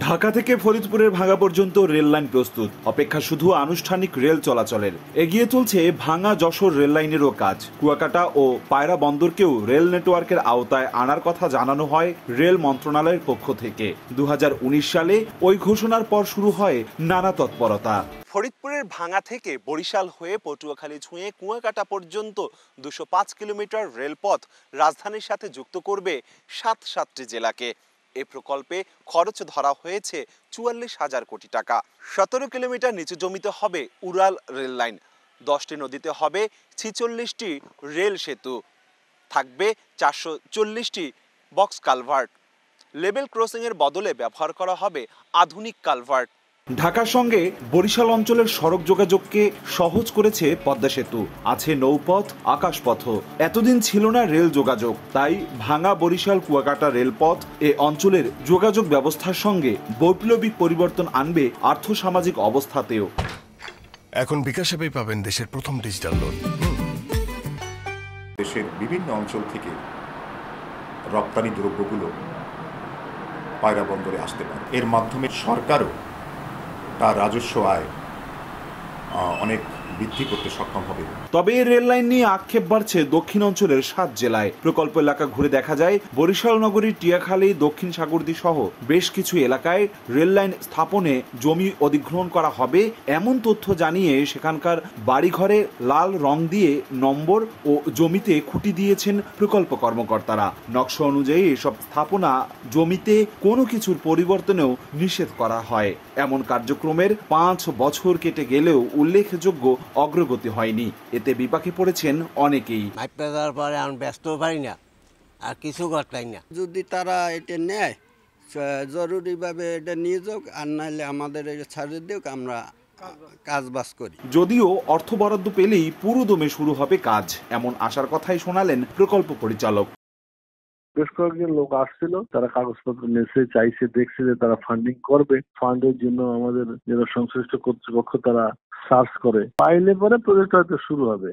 ঢাকা থেকে ফরিদপুরের ভাঙা পর্যন্ত রেল লাইন প্রস্তুত, অপেক্ষা শুধু আনুষ্ঠানিক রেল চলাচলের। এগিয়ে চলছে ভাঙা যশোর রেল লাইনেরও কাজ। কুয়াকাটা ও পায়রা বন্দরকেও রেল নেটওয়ার্কের আওতায় আনার কথা জানানো হয় রেল মন্ত্রণালয়ের পক্ষ থেকে। 2019 সালে ওই ঘোষণার পর শুরু হয় নানা তৎপরতা। ফরিদপুরের ভাঙা থেকে বরিশাল হয়ে পটুয়াখালী ছুঁয়ে কুয়াকাটা পর্যন্ত 205 কিলোমিটার রেলপথ রাজধানীর সাথে যুক্ত করবে 7টি জেলাকে। এ প্রকল্পে খরচ ধরা হয়েছে 44,000 কোটি টাকা। 17 কিলোমিটার নিচু জমিতে হবে উড়াল রেল লাইন, 10টি নদীতে হবে 46টি রেল সেতু, থাকবে 440টি বক্স কালভার্ট। লেভেল ক্রসিং এর বদলে ব্যবহার করা হবে আধুনিক কালভার্ট। ঢাকার সঙ্গে বরিশাল অঞ্চলের সড়ক যোগাযোগকে সহজ করেছে পদ্মা সেতু, আছে নৌপথ, আকাশপথ। এতদিন ছিল না রেল যোগাযোগ, তাই ভাঙা বরিশাল কুয়াকাটা রেলপথ এ অঞ্চলের যোগাযোগ ব্যবস্থার সঙ্গে বৈপ্লবিক পরিবর্তন আনবে আর্থসামাজিক অবস্থাতেও। এখন বিকাশ অ্যাপেই পাবেন দেশের প্রথম ডিজিটাল লোন। দেশের বিভিন্ন অঞ্চল থেকে রপ্তানি দ্রব্যগুলো পায়রা বন্দরে আসতে পারে। এর মাধ্যমে সরকারও তার রাজস্ব আয় অনেক বৃদ্ধি করতে সক্ষম হবে। তবে এই রেল লাইন নিয়ে আক্ষেপ বাড়ছে দক্ষিণ অঞ্চলের 7 জেলায়। প্রকল্প এলাকা ঘুরে দেখা যায় বরিশাল নগরীর টিয়াখালী, দক্ষিণ সাগরদী সহ বেশ কিছু এলাকায় রেল লাইন স্থাপনে জমি অধিগ্রহণ করা হবে এমন তথ্য জানিয়ে সেখানকার বাড়িঘরে লাল রং দিয়ে নম্বর ও জমিতে খুঁটি দিয়েছেন প্রকল্প কর্মকর্তারা। নকশা অনুযায়ী এসব স্থাপনা জমিতে কোনো কিছুর পরিবর্তনেও নিষেধ করা হয়। এমন কার্যক্রমের 5 বছর কেটে গেলেও উল্লেখযোগ্য অগ্রগতি হয়নি। এতে বিপাকে পড়েছেন অনেকেই। পরে আমি ব্যস্ত পারি না, আর কিছু করতাই না। যদি তারা এটা নেয় জরুরিভাবে এটা নিয়ে যাক, আর নাহলে আমাদের ছাড়িয়ে দিক, আমরা কাজবাজ করি। যদিও অর্থ বরাদ্দ পেলেই পুরো দমে শুরু হবে কাজ, এমন আশার কথাই শোনালেন প্রকল্প পরিচালক। বেশ কয়েকজন লোক আসছিল, তারা কাগজপত্র নেছে, চাইছে, দেখছে যে তারা ফান্ডিং করবে। ফান্ডের জন্য আমাদের যারা সংশ্লিষ্ট কর্তৃপক্ষ তারা সার্চ করে, পাইলে পরে প্রজেক্ট হয়তো শুরু হবে।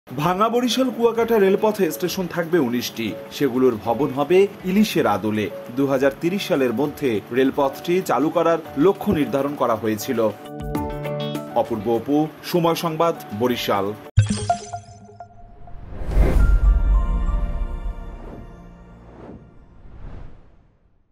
ভাঙা বরিশাল কুয়াকাটা রেলপথে স্টেশন থাকবে 19টি, সেগুলোর ভবন হবে ইলিশের আদলে। 2030 সালের মধ্যে রেলপথটি চালু করার লক্ষ্য নির্ধারণ করা হয়েছিল। অপূর্ব অপু, সময় সংবাদ, বরিশাল।